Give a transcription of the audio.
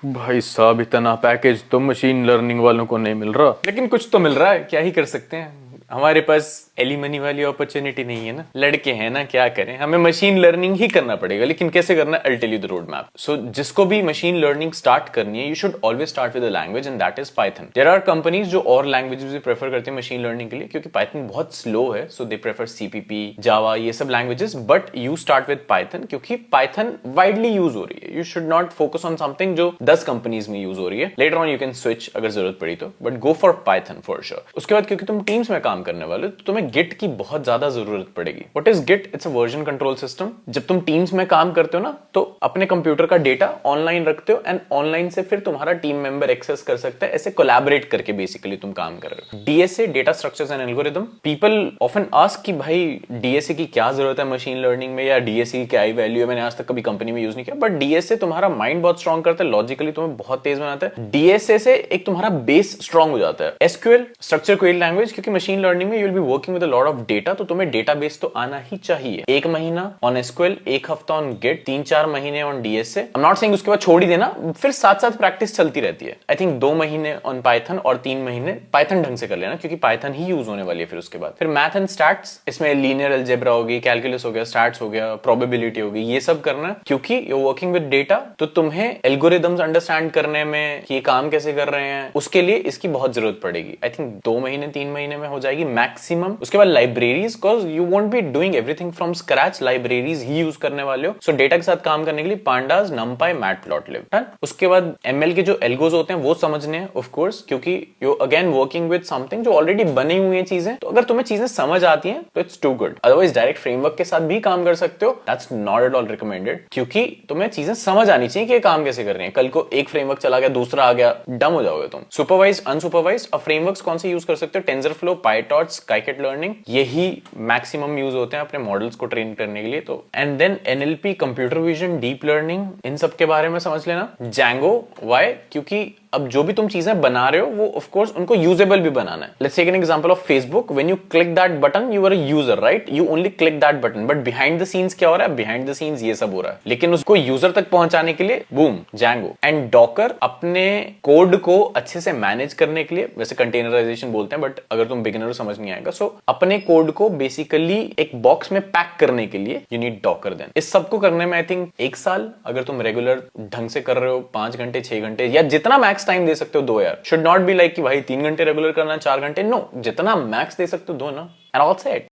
भाई साहब इतना पैकेज तो मशीन लर्निंग वालों को नहीं मिल रहा, लेकिन कुछ तो मिल रहा है, क्या ही कर सकते हैं। हमारे पास एली मनी वाली अपॉर्चुनिटी नहीं है ना, लड़के हैं ना, क्या करें, हमें मशीन लर्निंग ही करना पड़ेगा। लेकिन कैसे करना है, I'll tell you the road map। सो जिसको भी मशीन लर्निंग स्टार्ट करनी है, you should always start with a language and that is Python. There are companies जो और लैंग्वेजेस भी प्रेफर करते हैं मशीन लर्निंग के लिए, क्योंकि पाइथन बहुत स्लो है, सो दे प्रेफर सीपीपी, जावा, ये सब languages. But you start with Python, क्योंकि पाइथन वाइडली यूज हो रही है। You should not focus on something जो 10 कंपनीज में यूज हो रही है। Later on you can switch अगर जरूरत पड़ी तो, but go for Python for sure. उसके बाद क्योंकि तुम टीम्स में काम करने वाले हो, तो तुम्हें गिट की बहुत ज्यादा जरूरत पड़ेगी। What is Git? It's a version control system. जब तुम टीम्स में काम करते हो ना, तो अपने कंप्यूटर का डेटा ऑनलाइन रखते हो एंड ऑनलाइन से फिर तुम्हारा टीम मेंबर एक्सेस कर सकता है। ऐसे कोलैबोरेट करके बेसिकली तुम काम कर रहे हो। DSA, data structures and algorithm. People often ask कि भाई डीएसए की क्या जरूरत है मशीन लर्निंग में, या डीएसए की क्या ही वैल्यू है। मैंने आज तक कभी कंपनी में यूज नहीं किया, बट डीएसए तुम्हारा माइंड बहुत स्ट्रॉन्ग करता है, लॉजिकली तुम्हें बहुत तेज बनाता है। डीएसए से एक तुम्हारा बेस स्ट्रॉन्ग हो जाता है। एसक्यूएल, स्ट्रक्चर क्वेरी लैंग्वेज, क्योंकि मशीन लर्निंग में you will be working with a lot of data, तो तुम्हें डेटाबेस तो आना ही चाहिए। एक महीना ऑन एसक्यूएल, एक हफ्ता ऑन गिट, 3-4 महीने on DSA. I am not saying उसके बाद छोड़ ही देना, फिर साथ साथ प्रैक्टिस चलती रहती है। आई थिंक 2 महीने ऑन पाइथन और 3 महीने पाइथन ढंग से कर लेना, क्योंकि पाइथन ही यूज होने वाली है। फिर उसके बाद फिर मैथ एंड स्टैट्स, इसमें लीनियर अलजेब्रा होगी, कैलकुलस हो गया, स्टैट्स हो गया, प्रोबेबिलिटी होगी, ये सब करना, क्योंकि यू वर्किंग विद डेटा। तो तुम्हें एल्गोरिदम्स अंडरस्टैंड करने में कि ये काम कैसे कर रहे हैं, उसके लिए इसकी बहुत जरूरत पड़ेगी। आई थिंक 2 महीने 3 महीने में हो जाएगी मैक्सिमम। उसके बाद libraries, because you won't be doing everything from scratch, libraries he use करने वाले हो। सो डेटा के साथ काम करने के लिए पांडास, नमपाई, मैटप्लॉटलिब। उसके बाद एमएल के जो एल्गोज होते हैं वो समझने हैं ऑफ कोर्स, क्योंकि you again working with something जो ऑलरेडी बनी हुई है चीजें। तो अगर तुम्हें चीजें समझ आती हैं तो it's too good. Otherwise direct framework के साथ भी काम कर सकते हो, that's not at all recommended, क्योंकि तुम्हें चीजें समझ आनी चाहिए कि ये काम कैसे कर रही है। कल को एक फ्रेमवर्क चला गया, दूसरा आ गया, डम हो जाओगे तुम। Supervise, unsupervised. अब फ्रेमवर्क्स कौन से यूज कर सकते हो? टेंसरफ्लो, पाइटॉर्च, स्काईकिट लर्निंग, यही मैक्सिमम यूज होते हैं अपने मॉडल्स को ट्रेन करने के लिए। तो and then NLP, computer vision, deep learning, इन सब के बारे में समझ लेना। Django, why? क्योंकि अब जो भी तुम चीजें बना रहे हो वो ऑफ कोर्स उनको यूजेबल भी बनाना है। Let's take an example of Facebook. When you click that button, you are a user, right? You only click that button, but behind the scenes क्या हो रहा है? बिहाइंड द सीन्स ये सब हो रहा है। लेकिन उसको यूजर तक पहुंचाने के लिए बूम, जैंगो। एंड डॉकर, अपने कोड को अच्छे से मैनेज करने के लिए, वैसे कंटेनराइजेशन बोलते हैं, बट अगर तुम बिगिनर हो समझ नहीं आएगा। सो अपने कोड को बेसिकली एक बॉक्स में पैक करने के लिए यू नीड डॉकर। देन इस सबको करने में आई थिंक 1 साल, अगर तुम रेगुलर ढंग से कर रहे हो, 5 घंटे 6 घंटे या जितना मैक्स टाइम दे सकते हो दो यार। शुड नॉट बी लाइक कि भाई 3 घंटे रेगुलर करना, 4 घंटे, नो, जितना मैक्स दे सकते हो दो ना, एंड ऑल सेट।